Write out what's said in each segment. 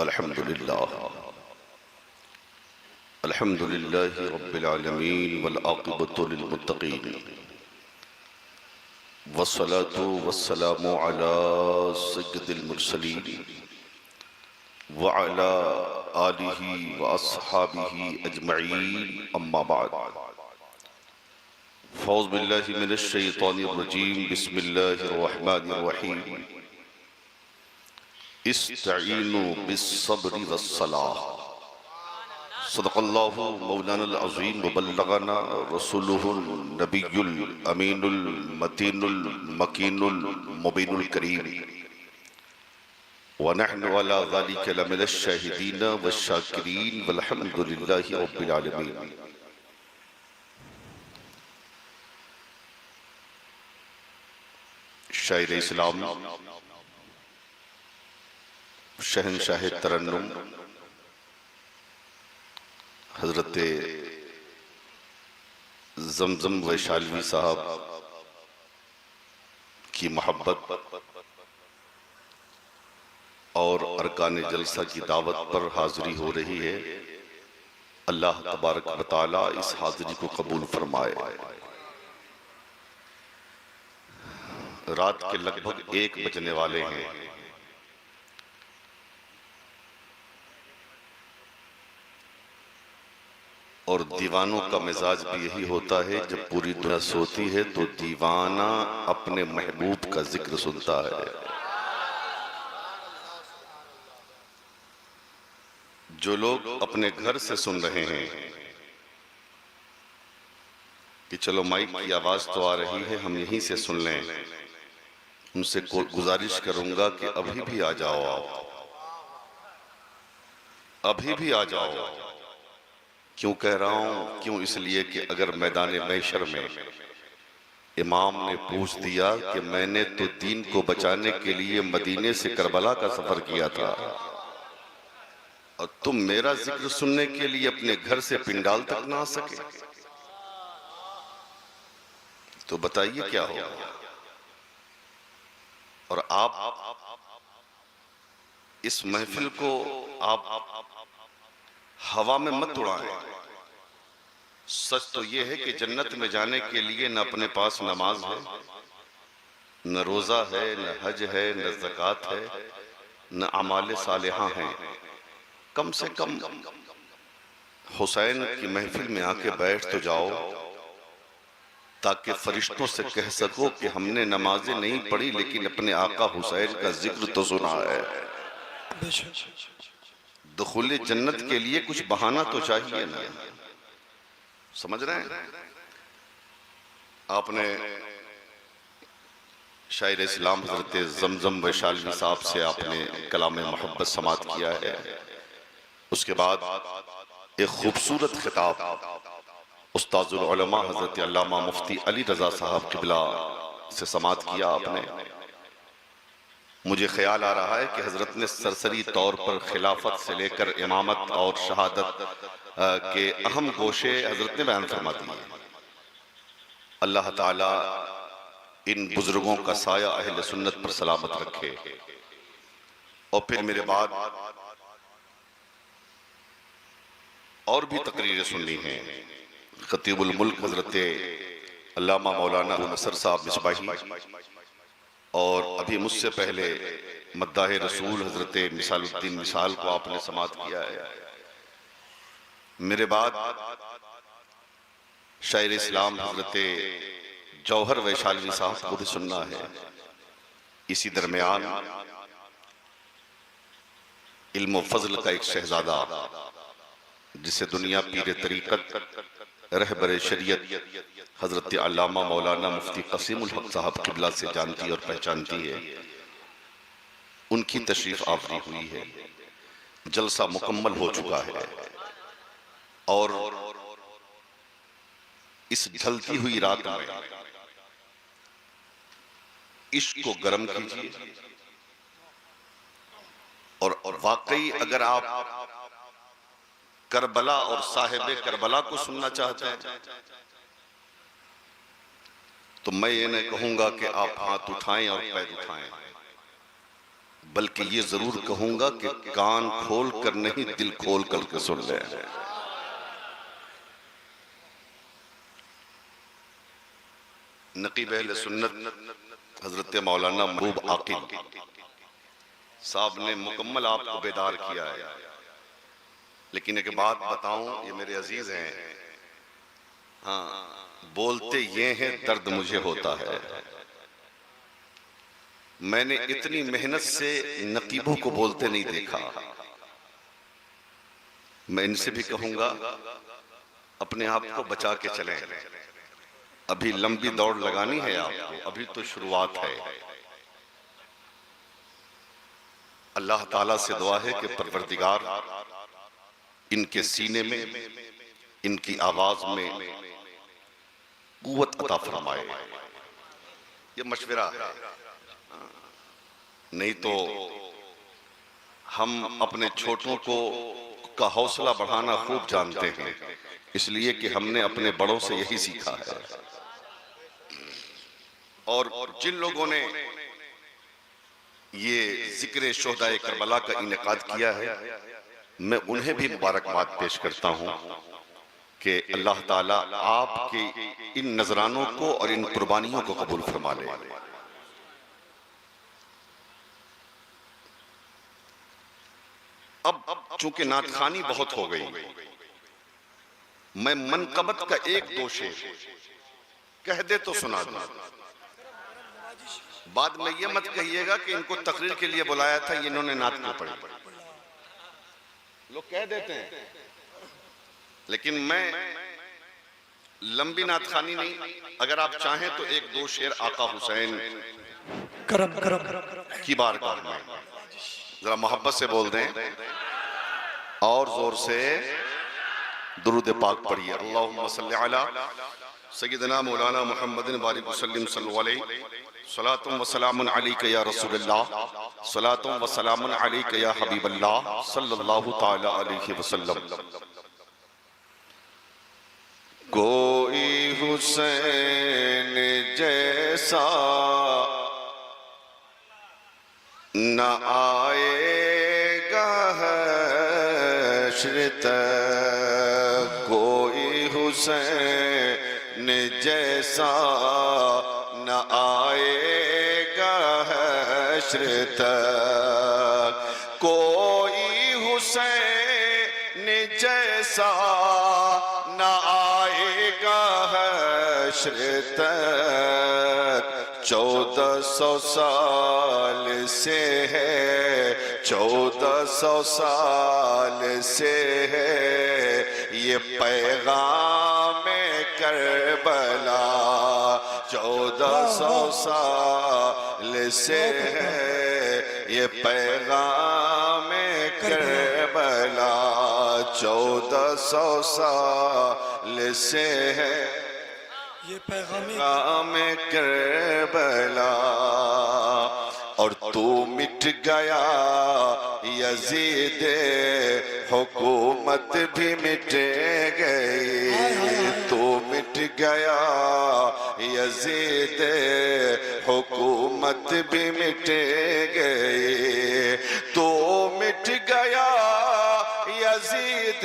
अल्हम्दुलिल्लाह अल्हम्दुलिल्लाहि रब्बिल आलमीन वल आक़िबतु लिल मुत्तक़ीन वस्सलातु वस्सलामु अला सय्यिदिल मुरसलीन व अला आलिहि व अस्हाबिहि अजमईन अम्मा बाद फ़ौज़ बिल्लाहि मिनश शैतानिर रजीम बिस्मिल्लाहिर रहमानिर रहीम इस्तईनु बिस्सब्रि वस्सलाह सदक़ल्लाहु मौलाना अज़ीम व बल्लगना रसूलुहुल नबियुल अमीनुल मतीनुल मकीनुल मुबीनुल करीम व नहनु अला ज़ालिका लमिनश शाहिदीन वश्शाकिरीन वल्हम्दुलिल्लाहि रब्बिल आलमीन। शायर इस्लाम शहंशाह तरन्नुम हजरत ज़मज़म वैशालवी साहब की मोहब्बत और अरकान जलसा की दावत पर हाजिरी हो रही है। अल्लाह तबारक व तआला इस हाजिरी को कबूल फरमाए। रात के लगभग 1 बजने वाले हैं। और दीवानों का मिजाज भी यही होता है, जब पूरी दुनिया सोती है तो दीवाना अपने महबूब का जिक्र सुनता है। जो लोग अपने घर से सुन रहे हैं कि चलो माइक की आवाज तो आ रही है, हम यहीं से सुन लें, उनसे गुजारिश करूंगा कि अभी भी आ जाओ, अभी भी आ जाओ। क्यों कह रहा हूं? क्यों? इसलिए कि अगर मैदान महशर में इमाम ने पूछ दिया कि मैंने तो दीन को बचाने के लिए मदीने से करबला का सफर किया था और तुम मेरा जिक्र सुनने के लिए अपने घर से पिंडाल तक ना आ सके, तो बताइए क्या होगा। और आप इस महफिल को आप हवा में मत उड़ाएं। सच तो यह है कि जन्नत में जाने के लिए न अपने पास नमाज है, न रोजा है, न हज है, न ज़कात है, न अमाल सालिहा हैं। कम से कम हुसैन की महफिल में आके बैठ तो जाओ, ताकि फरिश्तों से कह सको कि हमने नमाजें नहीं पढ़ी लेकिन अपने आका हुसैन का जिक्र तो सुना है। दुखुले जन्नत के लिए कुछ बहाना तो चाहिए ना, समझ रहे हैं? आपने शायर इस्लाम हजरत ज़मज़म वैशालवी साहब से आपने कलाम मोहब्बत समात किया है। उसके बाद एक खूबसूरत खिताब उस्ताजुल उलमा हजरत अल्लामा मुफ्ती अली रज़ा साहब क़िबला से समात किया आपने। मुझे ख्याल आ रहा है कि हजरत ने सरसरी तौर पर खिलाफत से लेकर इमामत और शहादत के अहम गोशे हजरत ने बयान फरमा दिए। अल्लाह ताला इन बुजुर्गों का साया अहले सुन्नत पर सलामत रखे। और फिर मेरे बाद और भी तकरीरें सुननी हैं। खतीबुल मुल्क हजरत अल्लामा मौलाना अबू नसर साहब मिसबाही, और अभी मुझसे पहले मद्दाह रसूल हजरत मिसालुद्दीन मिसाल को आपने समात किया है। मेरे बाद शायर इस्लाम हजरत जौहर वैशालवी साहब को भी सुनना है। इसी दरमियान इल्म फजल का एक शहजादा, जिसे दुनिया पीर तरीकत रहबर शरीयत हजरत अल्लामा मौलाना मुफ्ती क़सीमुल हक साहब क़िबला से जानती और पहचानती है, उनकी तशरीफ आवरी हुई है। जलसा मुकम्मल हो चुका है और इस ढलती हुई रात में इश्क को गर्म कीजिए। और वाकई अगर आप करबला और साहिब करबला को सुनना चाहते हैं तो मैं ये नहीं कहूंगा कि आप हाथ उठाएं और पैर उठाएं। बल्कि ये जरूर कहूंगा कि कान खोल कर नहीं, दिल खोल कर सुन ले। नकीब अहले सुन्नत हजरत मौलाना महबूब आकिल साहब ने मुकम्मल आपको बेदार किया है। लेकिन एक बात बताऊं, ये मेरे अजीज हैं, हाँ, बोलते ये हैं दर्द मुझे होता है। मैंने इतनी मेहनत से नकीबों को बोलते नहीं देखा। मैं इनसे भी कहूंगा अपने आप को बचा के चलें। अभी लंबी दौड़ लगानी है आपको, अभी तो शुरुआत है। अल्लाह ताला से दुआ है कि परवरदिगार इनके सीने में, इनकी आवाज में कुव्वत अता फरमाए। ये मशवरा है, नहीं तो हम अपने छोटों को का हौसला बढ़ाना खूब जानते हैं, इसलिए कि हमने अपने बड़ों से यही सीखा है। और जिन लोगों ने ये जिक्र शोहदाए करबला का इनेकाद किया है, मैं उन्हें भी मुबारकबाद पेश करता हूं कि अल्लाह ताला आपके इन नजरानों को और इन कुर्बानियों को कबूल फरमा ले। अब चूंकि नातखानी बहुत हो गई, मैं मनकबत का एक दो शेर कह दे तो सुना दूं। बाद में ये मत कहिएगा कि इनको तकरीर के लिए बुलाया था, इन्होंने नात क्यों पढ़ी। लोग कह देते हैं, लेकिन मैं लंबी नातखानी नहीं, अगर आप चाहें तो एक दो शेर आका हुसैन करम करम की बारगाह में जरा मोहब्बत से बोल दें और जोर से दुरूद पाक पढ़िए। अल्लाहुम्मा सल्ली अला सय्यिदना मौलाना मुहम्मदिन बारिक वसल्लम सल्लल्लाहु अलैहि सलातुम व सलामुन अलैका या रसूलल्लाह, सलातुम व सलामुन अलैका या हबीबल्लाह सल्लल्लाहु तआला अलैहि वसल्लम। कोई हुसैन जैसा न आएगा हश्र तक, कोई हुसैन जैसा न आएगा हश्र तक, कोई हुसैन जैसा न आएगा हश्र तक। 1400 साल से है, 1400 साल से है ये पैगाम करबला, 1400 साल से है ये पैगाम करबला, 1400 साल से है ये पैगाम करबला। और तू मिट गया यजीद, हुकूमत भी मिट गई, तू मिट गया यजीद, हुकूमत भी मिट गई, तू मिट गया यजीद,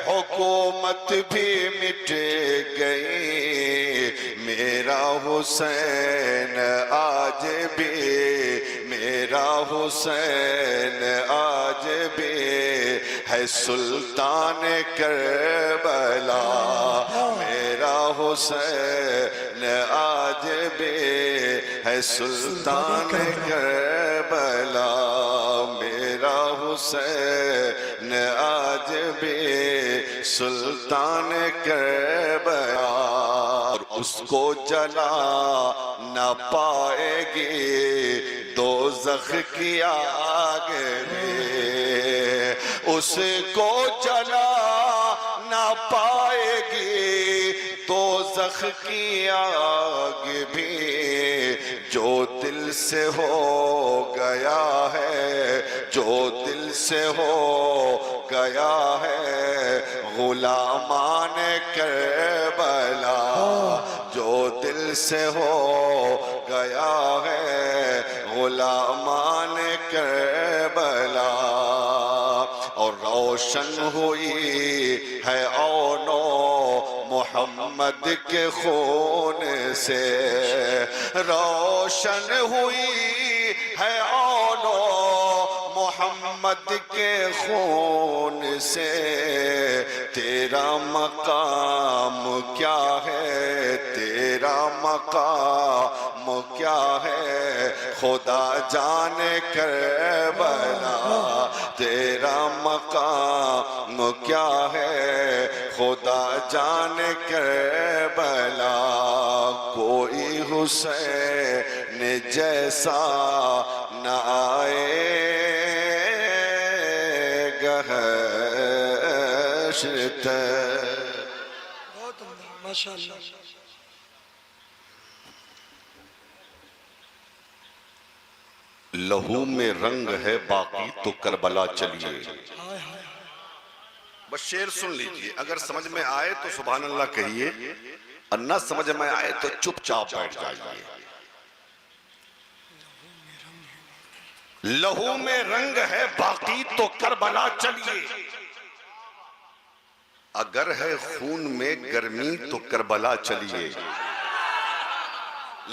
हुकूमत भी मिट गई। मेरा हुसैन आज भी, मेरा हुसैन आज भी है सुल्तान करबला, मेरा हुसैन आज भी है सुल्तान करबला, मेरा हुसैन आज भी सुल्तान करबला। और उसको जला न पाएगी दोज़ख की आग में, उसको जला न पाएगी दोज़ख की आग भी, जो दिल से हो गया है, जो दिल से हो गया है गुलामान करबला, जो दिल से हो गया है गुलामान रोशन हुई है औनो मोहम्मद के खून से, रोशन हुई है औनो मोहम्मद के खून से। तेरा मकाम क्या है, तेरा मकाम क्या है, खुदा जाने करबला। तेरा मकाम क्या है, खुदा जाने करबला। कोई हुसैन जैसा न आए हश्र। बहुत माशाअल्लाह। लहू में रंग है बाकी तो करबला चलिए। हाय हाय। बस शेर सुन लीजिए, अगर समझ में आए तो सुभान अल्लाह कहिए, और न समझ में आए तो चुपचाप बैठ जाइए। लहू में रंग है बाकी तो करबला चलिए, अगर है खून में गर्मी तो करबला चलिए।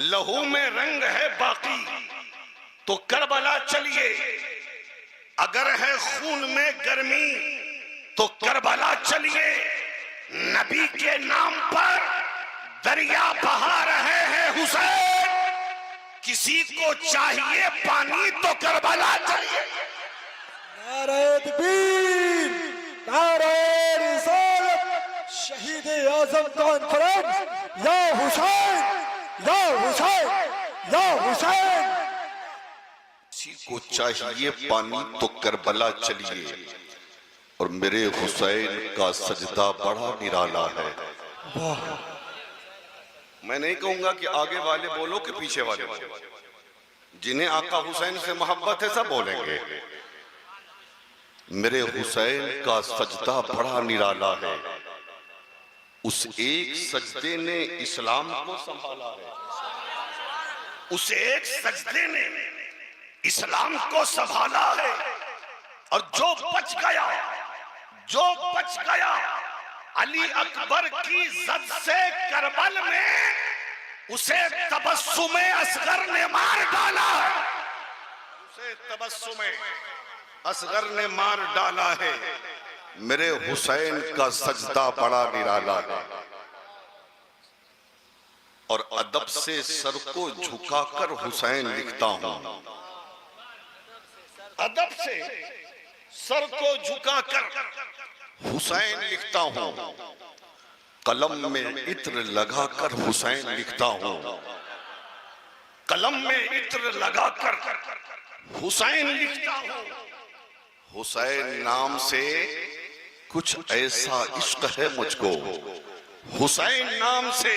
लहू में रंग है बाकी तो करबला चलिए, अगर है खून में गर्मी तो करबला चलिए। नबी के नाम पर दरिया बहा रहे हैं हुसैन, किसी को चाहिए पानी तो करबला चलिए। नारे तकबीर, नारे रिसालत, शहीद आजम कॉन्फ्रेंस, या हुसैन, या हुसैन, या हुसैन। किसी को चाहिए पानी तो करबला चलिए, और मेरे हुसैन का सजदा बड़ा निराला है। मैं नहीं कहूंगा कि आगे वाले बोलो कि पीछे वाले बोलो, जिन्हें आका हुसैन से मोहब्बत है सब बोलेंगे। मेरे हुसैन का सजदा बड़ा निराला है, उस एक सजदे ने इस्लाम को संभाला है। उस एक सजदे ने इस्लाम को संभाला है, और जो बच गया, जो बच गया अली अकबर की जद से करबल में, उसे तबस्सुमे असगर ने मार डाला है। उसे तबस्सुमे असगर ने मार डाला है। मेरे हुसैन का सजदा बड़ा निराला है, और अदब से सर को झुकाकर हुसैन लिखता हूं। अदब से सर को झुकाकर हुसैन लिखता हूं, कलम में इत्र लगाकर हुसैन लिखता हूं। कलम में इत्र लगाकर हुसैन लिखता हूं। हुसैन नाम से कुछ ऐसा इश्क है मुझको, हुसैन नाम से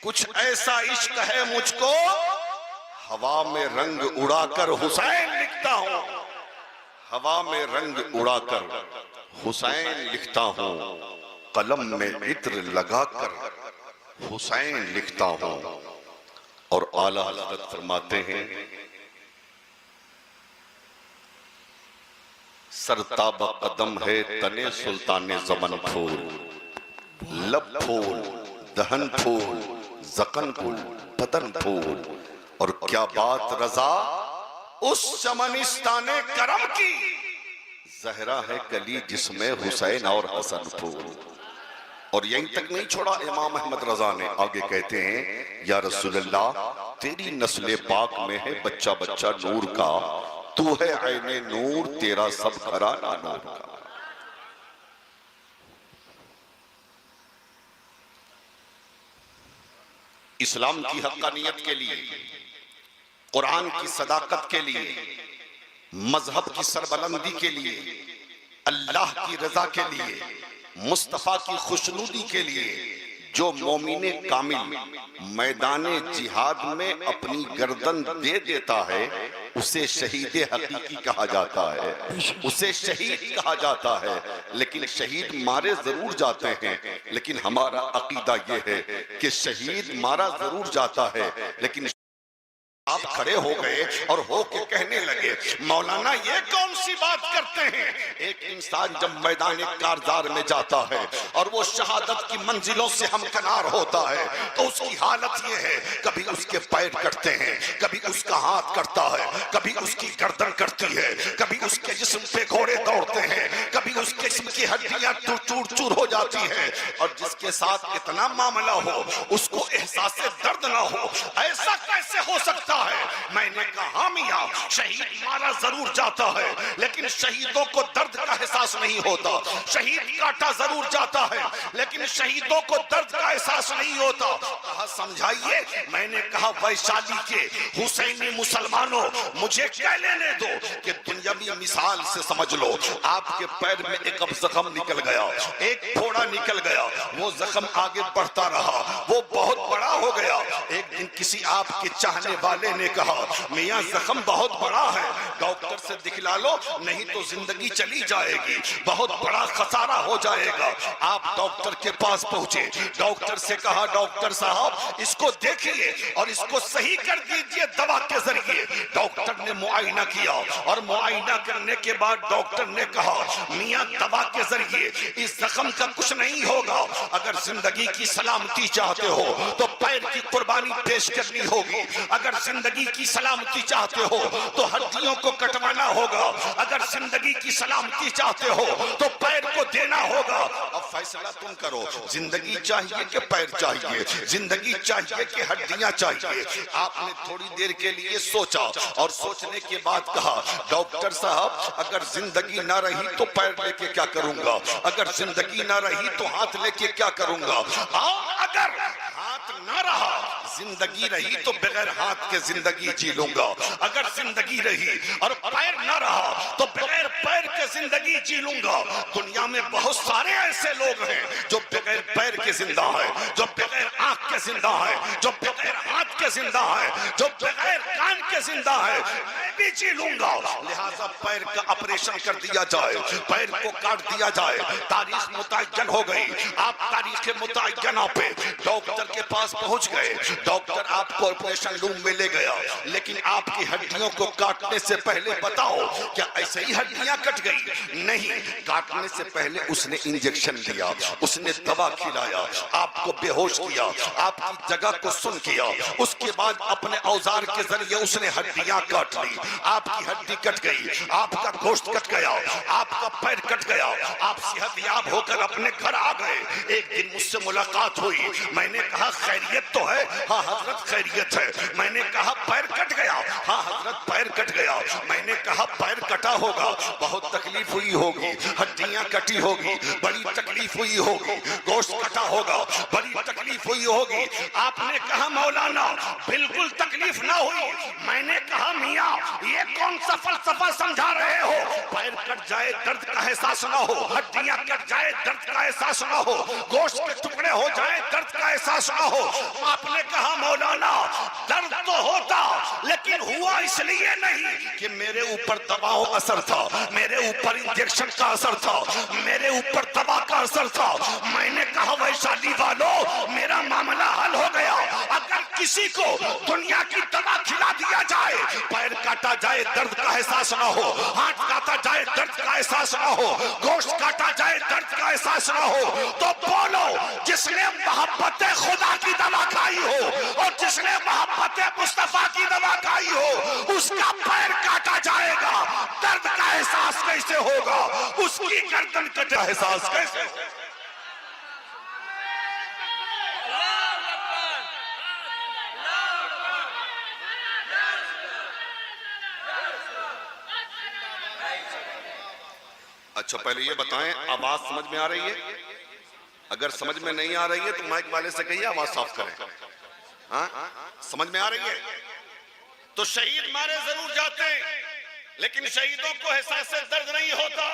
कुछ ऐसा इश्क है मुझको, हवा में रंग उड़ाकर हुसैन लिखता हूं। हवा में रंग उड़ाकर हुसैन लिखता हूं, कलम में इत्र लगाकर हुसैन लिखता हूं। और आला हज़रत फरमाते हैं, सरताब कदम है तने सुल्ताने ज़मन फूल, लब फूल दहन फूल जकन फूल बदन फूल। और क्या बात रजा उस चमनिस्ताने करम की, जहरा है कली जिसमें हुसैन और हसन फूल। और यहीं तक नहीं छोड़ा इमाम अहमद रजा ने, आगे कहते हैं, या रसूलल्लाह तेरी नस्ल पाक में है बच्चा बच्चा नूर का, तू है ऐने नूर तेरा सब घराना नूर का। इस्लाम की हक्कानियत के लिए, कुरान की सदाकत के लिए, मजहब की सरबलंदी के लिए, अल्लाह की रजा के लिए, मुस्तफा की खुशनुदी के लिए, जो मोमिने कामिल मैदाने जिहाद में अपनी गर्दन दे देता है, उसे शहीद हकीकी कहा जाता है, उसे शहीद कहा जाता है। लेकिन शहीद मारे जरूर जाते हैं, लेकिन हमारा अकीदा यह है कि शहीद मारा जरूर जाता है, लेकिन साहब खड़े हो गए और हो के कहने लगे, मौलाना ये कौन सी बात करते हैं? एक इंसान जब मैदान कारजार में जाता है और वो शहादत की मंजिलों से हमकनार होता है तो उसकी हालत ये है, कभी उसके पैर कटते हैं, कभी उसका हाथ कटता है, कभी उसकी गर्दन कटती है, कभी उसके जिस्म पे घोड़े दौड़ते हैं, कभी उसके जिस्म की हड्डियां चूर चूर हो जाती हैं। और जिसके साथ इतना मामला हो उसको एहसास दर्द ना हो, ऐसा कैसे हो सकता है? मैंने कहा मियां, शहीद मारा जरूर जाता है लेकिन शहीदों को दर्द का एहसास नहीं होता। शहीद काटा जरूर जाता है लेकिन शहीदों को दर्द का एहसास नहीं होता। कहा समझाइए। मैंने कहा वैशाली के हुसैनी मुसलमानों, मुझे क्या लेने दो कि दुनियावी मिसाल से समझ लो, आपके पैर में एक अब जख्म निकल गया, एक फोड़ा निकल गया, वो जख्म आगे बढ़ता रहा, वो बहुत बड़ा हो गया। एक दिन किसी आपके चाहने वाले ने कहा, मियां जख्म बहुत बड़ा है, डॉक्टर से दिखला लो नहीं तो जिंदगी चली जाएगी, बहुत बड़ा खसारा हो जाएगा। आप डॉक्टर के पास पहुंचे, डॉक्टर से कहा, डॉक्टर साहब इसको देखिए और इसको सही कर दीजिए दवा के जरिए। डॉक्टर ने मुआयना किया और मुआयना करने के बाद डॉक्टर ने कहा, मियां दवा के जरिए इस जख्म का कुछ नहीं होगा, अगर जिंदगी की सलामती चाहते हो तो पैर की कुर्बानी पेश करनी होगी, अगर जिंदगी की सलामती चाहते हो तो हड्डियों को कटवाना होगा, अगर जिंदगी की सलामती चाहते हो तो पैर को देना होगा। अब फैसला तुम करो, जिंदगी चाहिए कि पैर चाहिए, जिंदगी चाहिए कि हड्डियां चाहिए। आपने थोड़ी देर के लिए सोचा और सोचने के बाद कहा, डॉक्टर साहब अगर जिंदगी ना रही तो पैर लेके क्या करूंगा, अगर जिंदगी ना रही तो हाथ लेके क्या करूंगा, अगर हाथ ना रहा जिंदगी रही तो बगैर हाथ के जिंदगी जी लूंगा, अगर जिंदगी रही और पैर ना रहा तो बगैर पैर के जिंदगी जी लूंगा। दुनिया में बहुत सारे ऐसे लोग हैं जो बगैर पैर के जिंदा है, जो बगैर आंख के जिंदा है, जो बगैर हाथ के जिंदा है, जो बगैर कान के जिंदा है, मैं भी जी लूंगा। लिहाजा पैर का ऑपरेशन कर दिया जाए, पैर को काट दिया जाए। तारीख मुतय्यन हो गई, आप तारीख मुतय्यना पे डॉक्टर के पास पहुंच गए, डॉक्टर आपको ऑपरेशन रूम में ले गया, लेकिन आपकी हड्डियों को काटने से पहले बताओ क्या ऐसे ही हड्डियां कट गई? नहीं, काटने से पहले उसने इंजेक्शन दिया, उसने दवा खिलाया, आपको बेहोश किया, आपकी जगह को सुन किया, उसके बाद अपने औजार के जरिए उसने हड्डियां काट ली, आपकी हड्डी कट गई, आपका गोश्त कट गया, आपका पैर कट गया, आप सेहतयाब होकर अपने घर आ गए। एक दिन मुझसे मुलाकात हुई, मैंने कहा खैरियत तो है? हाँ हजरत खैरियत है। मैंने कहा पैर कट गया? हाँ हजरत पैर कट गया। मैंने कहा पैर कटा होगा, बहुत तकलीफ हुई होगी, हड्डियां कटी होगी, बड़ी तकलीफ हुई होगी, गोश्त कटा होगा, बड़ी तकलीफ हुई होगी। आपने कहा मौलाना बिल्कुल तकलीफ ना हुई। मैंने कहा मियां ये कौन सा फलसफा समझा रहे हो? पैर कट जाए दर्द का एहसास ना हो, हड्डियां कट जाए दर्द का एहसास ना हो, गोश्त के टुकड़े हो जाए दर्द का एहसास ना हो। आपने कहा मौलाना दर्द तो होता लेकिन हुआ इसलिए नहीं कि मेरे ऊपर दबाव असर था, मेरे ऊपर इंजेक्शन का असर था, मेरे ऊपर दवा का असर था। मैंने कहा वैशाली वालों मेरा मामला हल हो गया। अगर किसी को दुनिया की दवा खिला दिया जाए, पैर काटा जाए दर्द का एहसास ना हो, हाथ काटा जाए दर्द का एहसास ना हो, गोश्त काटा जाए दर्द का एहसास ना हो, तो बोलो जिसने मोहब्बत खुदा की दवा खाई हो और जिसने मोहब्बत मुस्तफा की दवा खाई हो उसका पैर काटा जाएगा, दर्द का एहसास कैसे होगा? उसकी गर्दन कटा एहसास कैसे होगा? अच्छा पहले ये बताएं आवाज समझ में आ रही है? अगर समझ में नहीं आ रही है तो माइक वाले से कहिए आवाज साफ करें। हाँ समझ में आ रही है? तो शहीद मारे जरूर जाते लेकिन शहीदों को एहसास दर्द नहीं होता।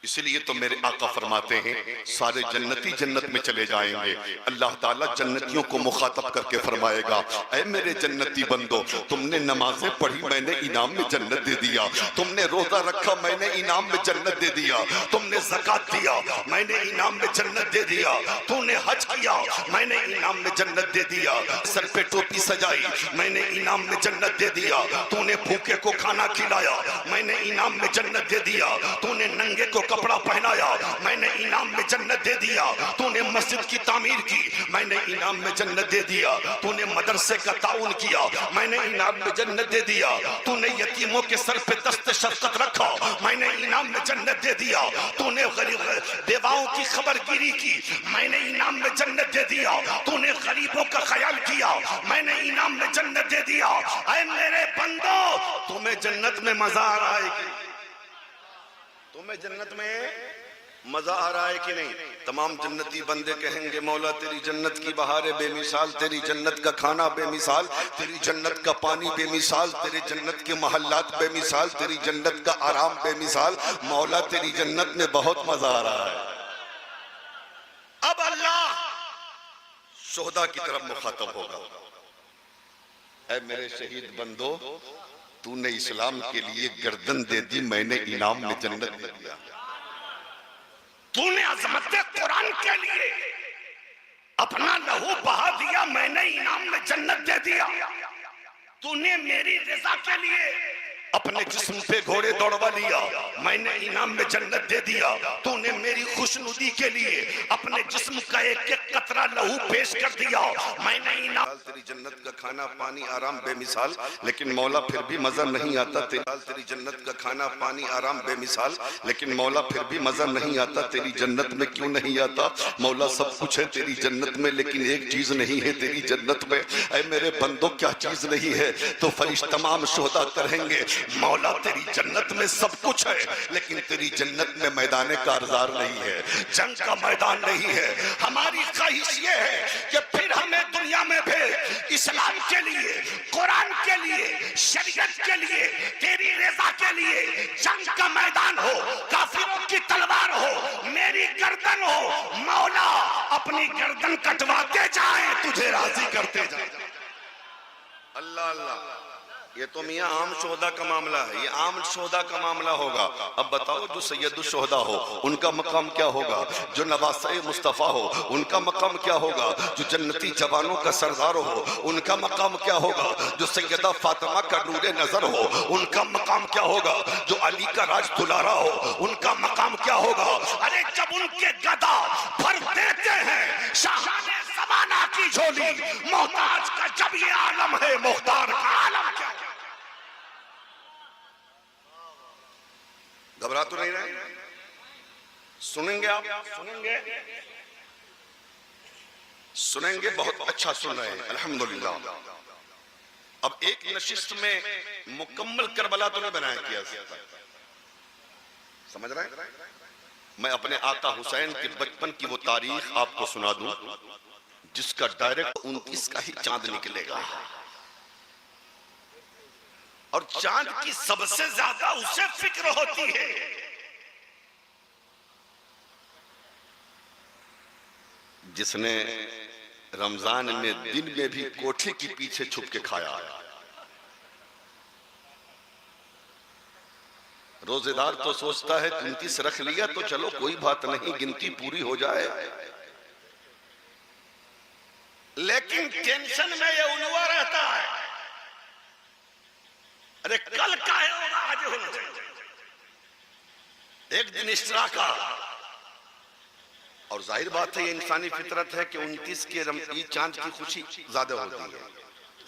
इसलिए तो मेरे आका फरमाते हैं सारे जन्नती जन्नत में चले जाएंगे। अल्लाह ताला जन्नतियों को मुखातब करके फरमाएगा, ऐ मेरे जन्नती बंदो, तुमने नमाजें पढ़ी, मैंने इनाम में जन्नत दे दिया। तुमने रोजा रखा, मैंने इनाम में जन्नत दे दिया। तुमने ज़कात दिया, मैंने इनाम में जन्नत दे दिया। तूने हज किया, मैंने इनाम में जन्नत दे दिया। सर पे टोपी सजाई, मैंने इनाम में जन्नत दे दिया। तूने भूखे को खाना खिलाया, मैंने इनाम में जन्नत दे दिया। तूने नंगे को कपड़ा पहनाया, मैंने इनाम में जन्नत दे दिया। तूने मस्जिद की तामीर की, मैंने इनाम में जन्नत दे दिया। तूने मदरसे का ताउन किया, मैंने इनाम में जन्नत दे दिया। तूने यतीमों के सर पे दस्त शफकत रखा, मैंने इनाम में जन्नत दे दिया। तूने गरीब बेवाओं की खबरगिरी की, मैंने इनाम में जन्नत दे दिया। तूने गरीबों का ख्याल किया, मैंने इनाम में जन्नत दे दिया। ऐ मेरे बंदो, तुम्हें जन्नत में मजा आ रहा है कि तुम्हें जन्नत में मजा आ रहा है कि नहीं? तमाम जन्नती बंदे कहेंगे, मौला तेरी जन्नत की बहारें बेमिसाल, तेरी जन्नत का खाना बेमिसाल, तेरी जन्नत का पानी बेमिसाल, तेरे जन्नत के महल्लात बेमिसाल, तेरी जन्नत का आराम बेमिसाल। मौला तेरी जन्नत में बहुत मजा आ रहा है। अब अल्लाह शोहदा की तरफ मुखातब होगा, ऐ मेरे शहीद बंदो, तूने इस्लाम के लिए गर्दन दे दी, मैंने इनाम में जन्नत दे दिया। तूने अजमत कुरान के लिए अपना लहू बहा दिया, मैंने इनाम में जन्नत दे दिया। तूने मेरी रजा के लिए अपने जिस्म पे घोड़े दौड़वा लिया, मैंने इनाम में जन्नत दे दिया। तूने मेरी खुशनुदी के लिए अपने जिस्म का एक एक कतरा लहू पेश कर दिया, मैंने इनाम। तेरी जन्नत का खाना पानी आराम बेमिसाल, लेकिन मौला फिर भी मजा नहीं आता। तेरी जन्नत का खाना पानी आराम बेमिसाल, लेकिन मौला फिर भी मजा नहीं आता। तेरी जन्नत में क्यों नहीं आता? मौला सब कुछ है तेरी जन्नत में, लेकिन एक चीज नहीं है तेरी जन्नत में। ऐ मेरे बंदो, क्या चीज नहीं है? तो फरिश्ते तमाम शोहदा कहेंगे, मौला तेरी जन्नत में सब कुछ है, लेकिन तेरी जन्नत में मैदान कारज़ार नहीं है, जंग का मैदान नहीं है। हमारी ख्वाहिश ये है कि फिर हमें दुनिया में भेज, इस्लाम के लिए, कुरान के लिए, शरीयत के लिए, तेरी रज़ा के लिए जंग का मैदान हो, काफिरों की तलवार हो, मेरी गर्दन हो। मौला अपनी गर्दन कटवाते जाए, तुझे राजी करते जाए। अल्लाह अल्लाह, ये तो मियाँ आम शोहदा का मामला है, ये आम शोहदा का मामला होगा। अब बताओ, जो सैयदुल शोहदा हो उनका मकाम क्या होगा? जो नवासे मुस्तफ़ा हो उनका मकाम क्या होगा? जो जन्नती जवानों का सरदार हो उनका मकाम क्या होगा? जो सैयदा फातिमा का नूरे नजर हो उनका मकाम क्या होगा? जो अली का राज दुलारा हो उनका मकाम क्या होगा? अरे जब उनके गदा भर देते हैं शाहाने ज़माना की झोली, मोहताज का जब ये आलम है, मुख्तार का आलम क्या? घबरा तो नहीं रहे? सुनेंगे आप? सुनेंगे बहुत अच्छा सुन रहे हैं, अल्हम्दुलिल्लाह। अब एक नशिस्त में मुकम्मल करबला तो नहीं बनाया किया, समझ रहे हैं? मैं अपने आका हुसैन के बचपन की वो तारीख आपको सुना दूं, जिसका डायरेक्ट 29 का ही चांद निकलेगा, और चांद की सबसे ज्यादा उसे फिक्र होती है जिसने रमजान में दिन में भी कोठे के पीछे छुप के खाया। रोजेदार तो सोचता है 29 रख लिया तो चलो कोई बात नहीं, गिनती पूरी हो जाए, लेकिन टेंशन में ये उलझा रहता है, अरे कल का है होगा, आज होना चाहिए, एक दिन इश्तरा का। और जाहिर बात है ये इंसानी फितरत है कि 29 के चांद की खुशी ज्यादा होती है,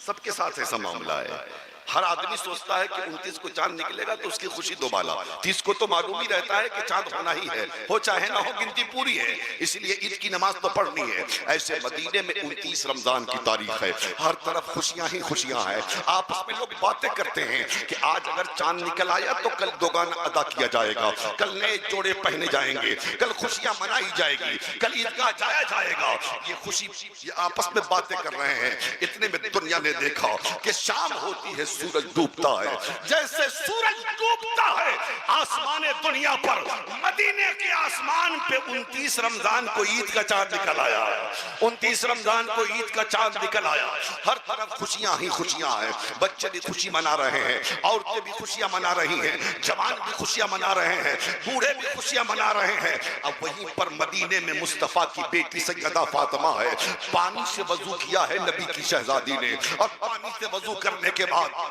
सबके साथ ऐसा मामला है। हर आदमी सोचता है कि 29 को चांद निकलेगा तो उसकी खुशी दोबाला, 30 को तो मालूम ही रहता है कि चांद होना ही है, हो चाहे ना हो गिनती पूरी है, इसलिए ईद की नमाज तो पढ़नी है। ऐसे मदीने में 29 रमजान की तारीख है, हर तरफ खुशियां ही खुशियां हैं। आपस में लोग बातें करते हैं कि आज अगर चांद निकल आया तो कल दोगाना अदा किया जाएगा, कल नए जोड़े पहने जाएंगे, कल खुशियां मनाई जाएगी, कल ईदगाह जाया जाएगा। ये खुशी ये आपस में बातें कर रहे हैं, इतने में दुनिया दुनिया ने देखा कि शाम होती है, सूरज डूबता है। जैसे सूरज डूबता है आसमान दुनिया पर, मदीने के आसमान पे 29 रमजान को ईद का चांद निकल आया। 29 रमजान को ईद का चांद निकल आया। हर तरफ खुशियां ही खुशियां हैं। बच्चे भी खुशी मना रहे हैं, औरतें भी खुशियां मना रही हैं, जवान भी खुशियां मना रहे हैं, बूढ़े भी खुशियां मना रहे हैं। अब वहीं पर मदीने में मुस्तफा की बेटी सैयदा फातिमा है। पानी से वजू किया है नबी की शहजादी ने, और पानी से वजू करने के बाद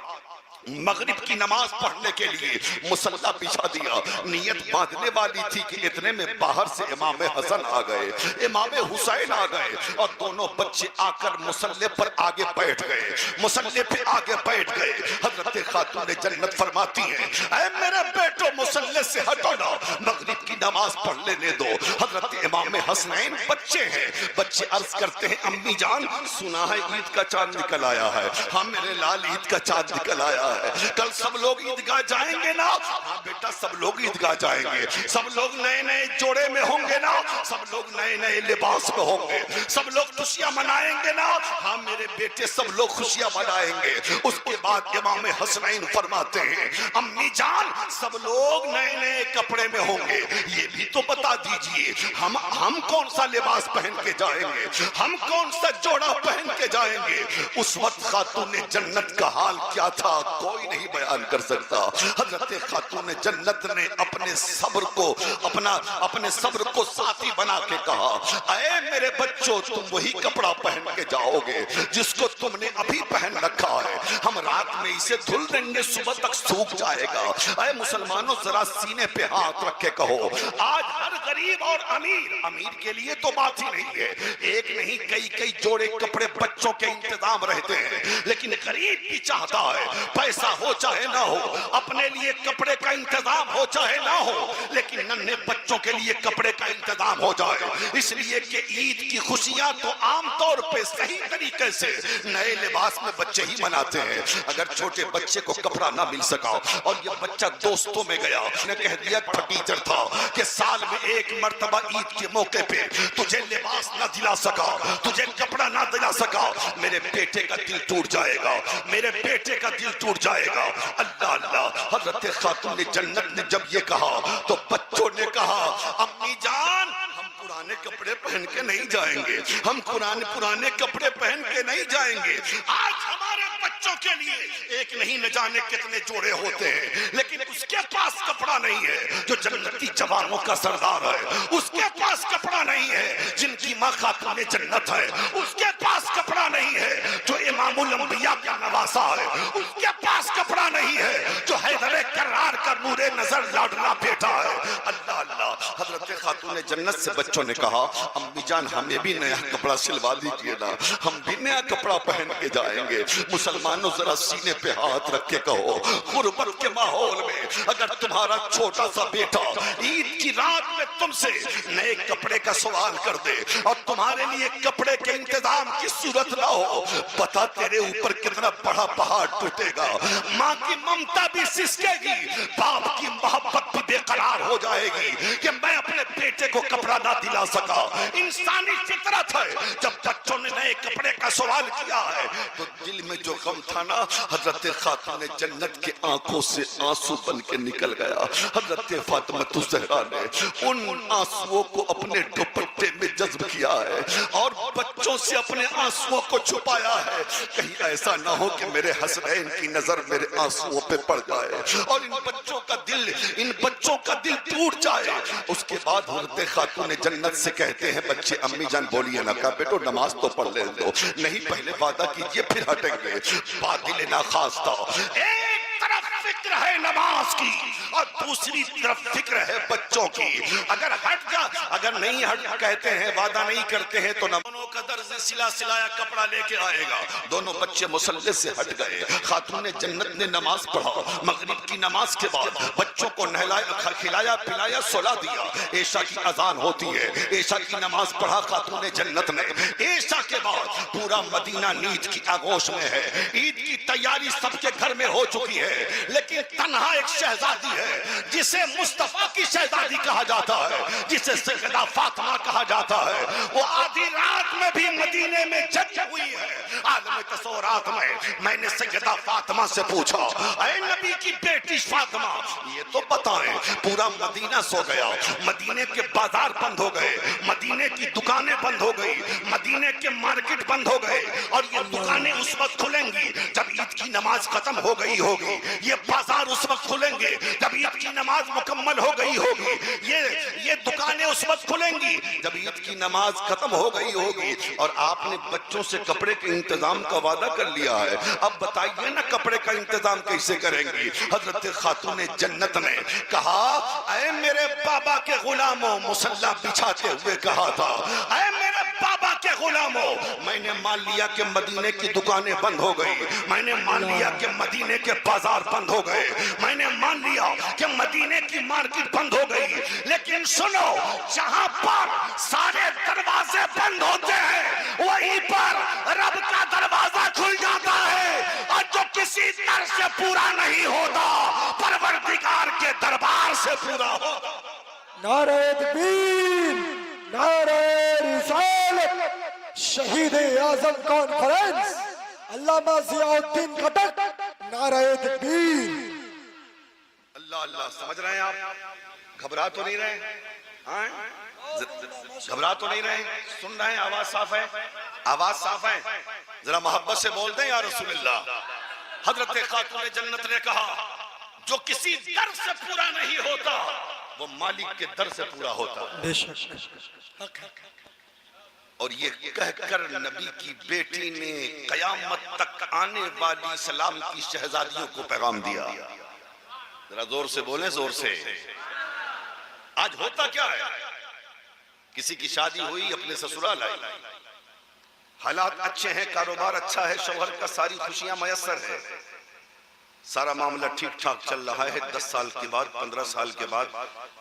मगरिब की नमाज पढ़ने के लिए मुसल्ला बिछा दिया। नियत बांधने वाली थी कि इतने में बाहर से इमाम हसन आ गए, इमाम हुसैन आ गए, और दोनों बच्चे आकर मुसल्ले पर आगे बैठ गए। मुसल्ले पे आगे बैठ गए। हजरत खातून जन्नत फरमाती हैं, ऐ मेरे बेटो मुसल्ले से हटो ना, मगरिब की नमाज पढ़ लेने दो। हजरत इमाम हसनैन बच्चे हैं। बच्चे अर्ज करते हैं, अम्मी जान सुना है ईद का चांद निकल आया है। हाँ मेरे लाल ईद का चांद निकल आया है। कल सब लोग ईदगाह जाएंगे ना? हाँ बेटा सब लोग ईदगाह जाएंगे। सब लोग नए नए जोड़े में होंगे ना? सब लोग नए नए लिबास में होंगे। सब लोग खुशियां मनाएंगे ना? हाँ मेरे बेटे सब लोग खुशियां मनाएंगे। उसके बाद इमाम हसनैन फरमाते हैं, अम्मी जान सब लोग नए नए कपड़े में होंगे, ये भी तो बता दीजिए हम कौन सा लिबास पहन के जाएंगे, हम कौन सा जोड़ा पहन के जाएंगे। उस वक्त खातून जन्नत का हाल क्या था कोई नहीं बयान कर सकता। हजरत खातून जन्नत ने अपने सब्र को साथी बना के कहा, ऐ मेरे बच्चों तुम वही कपड़ा पहन के जाओगे जिसको तुमने अभी पहन रखा है। हम रात में इसे धुल देंगे, सुबह तक सूख जाएगा। ऐ मुसलमानों जरा सीने पे हाथ रख के कहो, आज हर गरीब और अमीर के लिए तो बात ही नहीं है, एक नहीं कई कई जोड़े कपड़े बच्चों के इंतजाम रहते हैं, लेकिन गरीब भी चाहता है पैसा हो चाहे ना हो, अपने लिए कपड़े का इंतजाम हो चाहे ना हो, लेकिन नन्हे बच्चों के लिए कपड़े का इंतजाम हो जाए। इसलिए कि ईद की खुशियां तो आमतौर पे सही तरीके से नए लिबास में बच्चे ही मनाते हैं। अगर छोटे बच्चे को कपड़ा ना मिल सका और ये बच्चा दोस्तों में गया, उसने कह दिया टीचर था कि साल में एक मर्तबा ईद के मौके पे तुझे लिबास ना दिला सका, तुझे कपड़ा ना दिला सका, मेरे बेटे का दिल टूट जाएगा, मेरे बेटे का दिल टूट जाएगा। अल्लाह अल्लाह। हजरत खातून जन्नत ने जब ये कहा तो बच्चों ने कहा, अम्मी जान हम पुराने कपड़े पहन के नहीं जाएंगे, हम पुराने कपड़े पहन के नहीं जाएंगे। आज हमारे बच्चों के लिए एक नहीं न जाने कितने जोड़े होते हैं, लेकिन उसके पास कपड़ा नहीं है जो जन्नती जवानों का सरदार है, उसके पास कपड़ा नहीं है जिनकी माँ खातून जन्नत है, उसके पास कपड़ा नहीं है जो इमामुल अंबिया का नवासा है, उसके पास कपड़ा नहीं है जो हैदर करार का नूरे नजर लाडला बेटा है। अल्लाह अल्लाह। हजरत खातून जन्नत से बच्चों ने कहा, अम्मी जान हमें भी नया कपड़ा सिलवा दीजिए ना, हम भी नया कपड़ा पहन के जाएंगे। मुसलमानों जरा सीने पे हाथ रख के कहो, गुर्बत के माहौल में अगर तुम्हारा छोटा सा बेटा ईद की रात में तुमसे नए कपड़े का सवाल कर दे और तुम्हारे लिए कपड़े के इंतजाम की सूरत ना हो, बता तेरे ऊपर कितना बड़ा पहाड़ टूटेगा। माँ की ममता भी सिसकेगी, बाप की मोहब्बत भी बेकरार हो जाएगी कि मैं अपने बेटे को कपड़ा ना दिला सका। इंसानी फितरत है। जब बच्चों ने नए कपड़े का सवाल किया है तो दिल में जो गम था ना, हजरत खातून जन्नत के आंखों से आंसू बन के निकल गया। हजरत फातिमा ज़हरा ने उन आंसुओं को अपने दुपट्टे में जज्ब किया है और बच्चों से अपने आंसुओं को छुपाया है, कहीं ऐसा ना हो कि मेरे हसनैन की नजर मेरे आंसुओं पे पड़ जाए और इन बच्चों का दिल टूट जाए। उसके बाद हजरत खातून जन्नत से कहते हैं, बच्चे अम्मी जान बोलिए ना, कहा बेटो नमाज तो पढ़ ले दो, नहीं पहले वादा कीजिए फिर हटेंगे। बातिल ना खास था, एक तरफ फिक्र है नमाज की और दूसरी तरफ फिक्र है बच्चों की। अगर हट जा, अगर नहीं हट कहते हैं वादा नहीं करते हैं तो दोनों का दर्ज सिलाया कपड़ा लेके आएगा। दोनों बच्चे मुसल्ले से हट गए। खातून जन्नत ने नमाज पढ़ा। मगरिब की नमाज के बाद बच्चों को नहलाया, खिलाया, पिलाया, सुला दिया। ऐशा की अजान होती है, ऐशा की नमाज पढ़ा खातून जन्नत ने। ऐशा के बाद पूरा मदीना ईद की आगोश में है, ईद की तैयारी सबके घर में हो चुकी है, लेकिन तन्हा एक शहजादी है जिसे मुस्तफा की शहजादी कहा जाता है, जिसे सैयदा फातिमा कहा जाता है। वो आधी रात में भी मदीने में जंग हुई है। आलम तसौरात में मैंने सैयदा फातिमा से पूछा, ऐ नबी की बेटी फातिमा, ये तो बताएं, पूरा मदीना सो गया, मदीने के बाजार बंद हो गए, मदीने की दुकानें बंद हो गई, मदीने के मार्केट बंद हो गए, और ये दुकानें उस वक्त खुलेंगी जब ईद की नमाज खत्म हो गई होगी, ये बाजार उस वक्त खुलेंगे जब ईद की नमाज मुकम्मल हो गई होगी, ये दुकानें उस वक्त खुलेंगी जब ईद की नमाज खत्म हो गई होगी, और आपने बच्चों से कपड़े के इंतजाम का वादा कर लिया है। अब बताइए ना कपड़े का इंतजाम कैसे करेंगी? हजरत खातून जन्नत ने कहा, ऐ मेरे बाबा के गुलामों, मुसल्ला बिछाते हुए कहा था, ऐ मेरे बाबा के गुलामों, मैंने मान लिया कि मदीने की दुकानें बंद हो गई, मैंने मान लिया कि मदीने के बाजार बंद हो गए, मैंने मान लिया कि मदीने की मार्केट बंद हो गई, लेकिन सुनो, जहां पर सारे दरवाजे बंद होते हैं वहीं पर रब का दरवाजा खुल जाता है, और जो किसी दर से पूरा नहीं होता परवरदिगार के दरबार से पूरा होता। नारे तकबीर, नारे रिसालत, शहीद आजम कॉन्फ्रेंस अल्लामा जियाउद्दीन खटक, नारे तकबीर। अल्लाह अल्लाह, समझ रहे हैं आप? घबरा तो नहीं रहे? हाँ? घबरा तो नहीं रहे? सुन रहे हैं? आवाज साफ है? आवाज साफ है? जरा मोहब्बत से बोल दें या रसूलुल्लाह। हजरत खातून जन्नत ने कहा, जो किसी दर से पूरा नहीं होता वो मालिक के दर से पूरा होता। बेशक। और ये कहकर नबी की बेटी ने कयामत तक आने वाली सलाम की शहजादियों को पैगाम दिया। जरा जोर से बोलें, जोर से। आज होता क्या है, किसी की शादी हुई, अपने ससुराल आई, हालात अच्छे हैं, कारोबार अच्छा है, शौहर का सारी खुशियां मयसर है, सारा मामला ठीक ठाक चल रहा है। 10 साल के बाद, 15 साल के बाद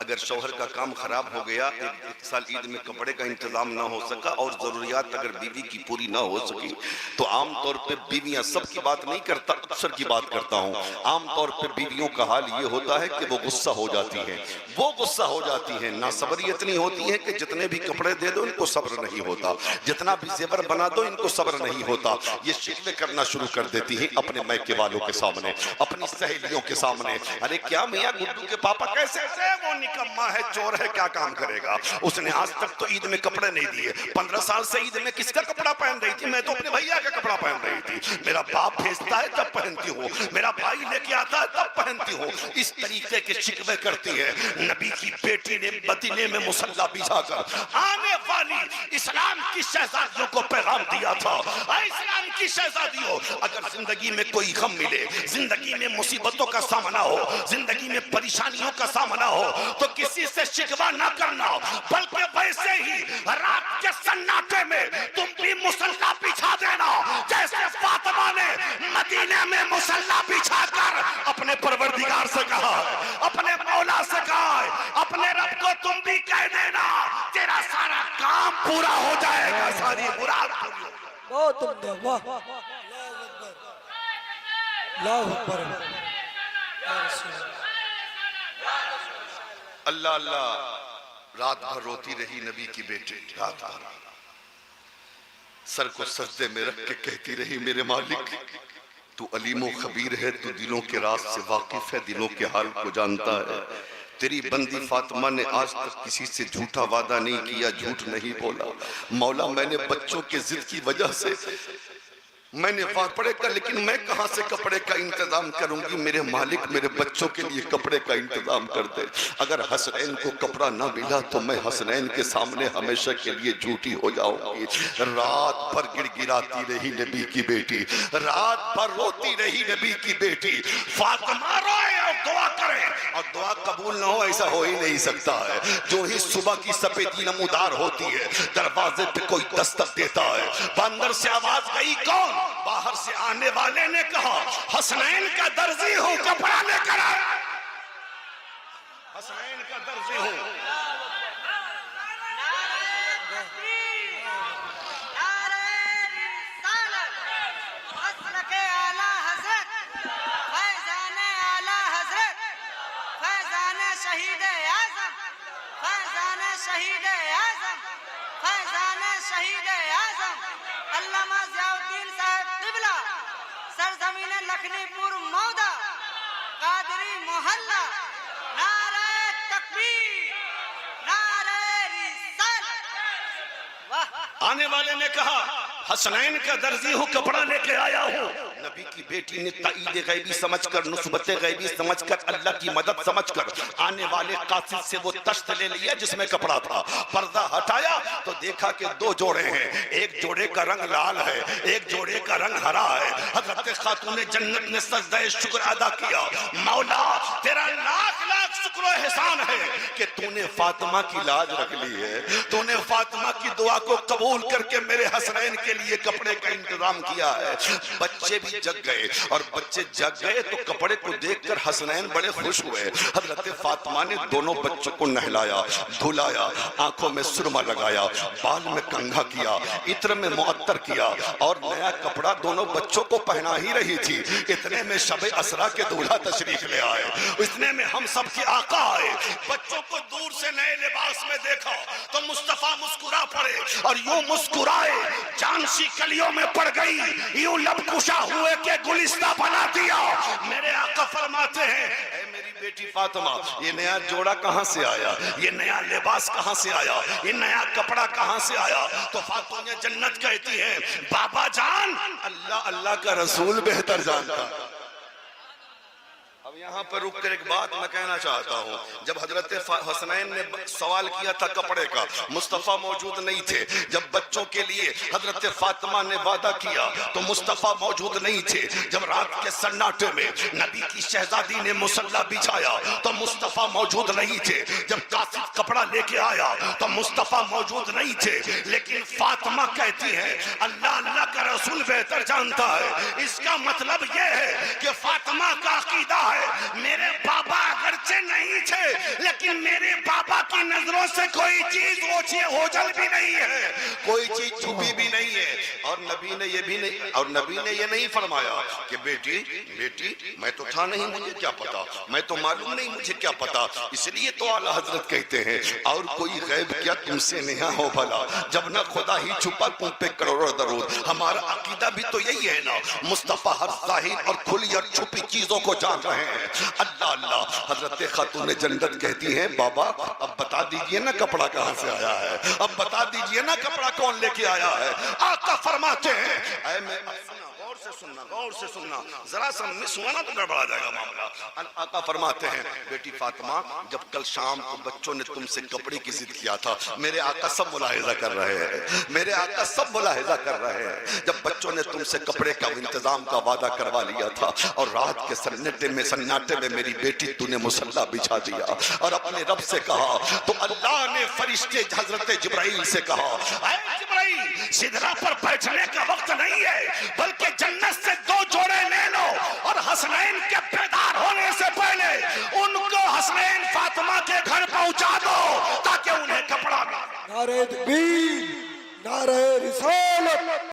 अगर शौहर का काम खराब हो गया, एक साल ईद में कपड़े का इंतजाम ना हो सका, और जरूरियात अगर बीवी की पूरी ना हो सकी, तो आमतौर पे बीवियां, सबकी बात नहीं करता, अक्सर की बात करता हूँ, आमतौर पे बीवियों का हाल ये होता है कि वो गुस्सा हो जाती है, वो गुस्सा हो जाती है, ना सबरी इतनी होती है कि जितने भी कपड़े दे दो इनको सब्र नहीं होता, जितना भी जेवर बना दो इनको सब्र नहीं होता, ये शिकवे करना शुरू कर देती है अपने मैके वालों के सामने, अपनी सहेलियों के सामने। अरे क्या मियां गुड्डू के पापा कैसे है, वो निकम्मा है, चोर है, क्या काम करेगा, उसने आज तक तो ईद में कपड़े नहीं दिए, 15 साल से ईद में किसका कपड़ा पहन रही थी? मैं तो अपने भैया का कपड़ा पहन रही थी, मेरा बाप भेजता है तब पहनती हूँ, मेरा भाई लेके आता है तब पहनती हूँ। इस तरीके के शिकवे करती है। नबी की बेटी ने मदीने में मुसल्ला बिछाकर आने वाली इस्लाम की शहजादियों को पैगाम दिया था, इस्लाम की शहजादियों, अगर जिंदगी में कोई गम मिले, जिंदगी में मुसीबतों का सामना हो, जिंदगी में परेशानियों का सामना हो, तो किसी से शिकवा ना करना, बल्कि वैसे ही रात के सन्नाटे में तुम भी मुसल्ला बिछा देना, जैसे फातिमा ने मदीने में मुसल्ला बिछाकर अपने परवरदिगार से कहा, अपने मौला से कहा, अपने रब को तुम भी कह देना, तेरा सारा काम पूरा हो जाएगा, सारी मुराद पूरी हो। बहुत उम्दा, वाह, अल्लाहु अकबर। अल्लाह अल्लाह, रात भर रोती रही नबी की बेटी, रात भर सर को सजदे में रख के कहती रही, मेरे मालिक तू अलीमो खबीर है, तू दिलों के राज से वाकिफ है, दिलों के हाल को जानता है। तेरी बंदी फातिमा ने आज तक किसी से झूठा वादा नहीं किया, झूठ नहीं बोला। मौला मैंने बच्चों के जिद की वजह से मैंने कपड़े का, लेकिन मैं कहां से कपड़े का इंतजाम करूंगी? मेरे मालिक मेरे बच्चों के लिए कपड़े का इंतजाम कर दे। अगर हसनैन को कपड़ा ना मिला तो मैं हसनैन के सामने हमेशा के लिए झूठी हो जाऊंगी। रात भर गिड़गिड़ाती रही नबी की बेटी, रात भर रोती रही नबी की बेटी। फातिमा रोए और दुआ करे, और दुआ कबूल ना हो ऐसा हो ही नहीं सकता है। जो ही सुबह की सफेदी नमूदार होती है, दरवाजे पे कोई दस्तक देता है, अंदर से आवाज गई, कौन? बाहर से आने वाले ने कहा, हसनैन का दर्जी हूं, कपड़ा लेकर आ। हसनैन का दर्जी हूं। शहीद आजम, फैजान शहीद आजम, फैजान शहीद आजम। सरजमीन लखनीपुर मौदा कादरी मोहल्ला नारे तकबीर नारे रिसालत। वाह। आने वाले ने कहा हसनैन का दर्जी हूँ, कपड़ा लेके आया हूँ। नबी की बेटी ने ताईद गैबी समझकर, नुस्बत गैबी समझकर, अल्लाह की मदद समझकर आने वाले कासिद से वो तश्त ले लिया जिसमें कपड़ा था। पर्दा हटाया तो देखा कि दो जोड़े हैं, एक जोड़े का रंग लाल है, एक जोड़े का रंग हरा है। हजरत खातून जन्नत ने सजदा शुक्र अदा किया, मौला तेरा लाख लाख शुक्र और एहसान है कि तूने फातिमा की लाज रख ली है, तूने फातिमा की दुआ को कबूल करके मेरे हसनैन के लिए कपड़े का इंतजाम किया है। बच्चे भी जग गए, और बच्चे जग गए तो कपड़े को देखकर हसनैन बड़े खुश हुए। हजरत फातिमा ने दोनों बच्चों को नहलाया, धुलाया, आंखों में सुरमा लगाया, बाल में कंघा किया, इत्र में मुअत्तर किया, और नया कपड़ा दोनों बच्चों को पहना ही रही थी। इतने में शब असरा के दूल्हा तशरीफ ले आए, इतने में हम सब के आका आए। बच्चों को दूर से नए लिबास में देखा तो मुस्तफा मुस्कुरा पड़े, और यूं मुस्कुराए जानसी कलियों में पड़ गई, यूं लबकुशा हुए के गुलिस्ता बना दिया। मेरे आका फरमाते हैं, ऐ मेरी बेटी फातिमा, ये नया जोड़ा कहां से आया, ये नया लिबास कहां से आया, ये नया कपड़ा कहां से आया? तो फातिमा जन्नत कहती है, बाबा जान अल्लाह अल्लाह का रसूल बेहतर जानता। अब यहाँ पर रुक कर एक बात मैं कहना चाहता हूँ। जब हजरत हसनैन ने सवाल किया था कपड़े का, मुस्तफ़ा मौजूद नहीं थे। जब बच्चों के लिए हजरत फातिमा ने वादा किया तो मुस्तफ़ा मौजूद नहीं थे। जब रात के सन्नाटे में नबी की शहजादी ने मुसल्ला बिछाया तो मुस्तफ़ा मौजूद नहीं थे। जब कासिद कपड़ा लेके आया तो मुस्तफ़ा मौजूद नहीं थे। लेकिन फातिमा कहती है, अल्लाह अल्लाह का रसूल बेहतर जानता है। इसका मतलब यह है कि फातिमा का अकीदा है, मेरे बाबा अगरचे नहीं थे, लेकिन मेरे बाबा की नजरों से कोई चीज ओछी ओझल भी नहीं है, कोई चीज छुपी भी नहीं है। और नबी ने ये नहीं फरमाया कि बेटी बेटी मैं तो था नहीं, मुझे क्या पता, मैं तो मालूम नहीं, मुझे क्या पता। इसलिए तो आला हजरत कहते हैं, और कोई गैब क्या तुमसे नेहा हो भला, जब ना खुदा ही छुपा तुम पे करोड़ों दरूद। हमारा अकीदा भी तो यही है ना, मुस्तफा हर जाहिर और खुली और छुपी चीजों को जान रहे हैं। अल्लाह अल्लाह। हजरत खातून जन्नत कहती हैं, बाबा अब बता दीजिए ना कपड़ा कहां से आया है, अब बता दीजिए ना कपड़ा कौन लेके आया है। आका फरमाते हैं, ऐ मैं गौर से सुनना, जरा सा मिस हुआ ना तो गड़बड़ा जाएगा मामला। आका फरमाते हैं, बेटी फातिमा जब कल शाम को बच्चों ने तुमसे कपड़े की जिद किया था, मेरे आका सब मुलाहिजा कर रहे हैं, मेरे आका सब मुलाहिजा कर रहे हैं। जब बच्चों ने तुमसे कपड़े का इंतजाम का वादा करवा लिया था और रात के सन्नाटे में मेरी बेटी तूने मुसल्ला बिछा दिया और अपने रब से कहा, तो अल्लाह ने फरिश्ते हजरत जिब्राइल से कहा, ऐ जिब्राइल सिदरा पर बैठने का वक्त नहीं है, बल्कि जन्नत से दो जोड़े ले लो और हसनैन के बेदार होने से पहले उनको हसनैन फातिमा के घर पहुंचा दो ताकि उन्हें कपड़ा मिले। नारे तकबीर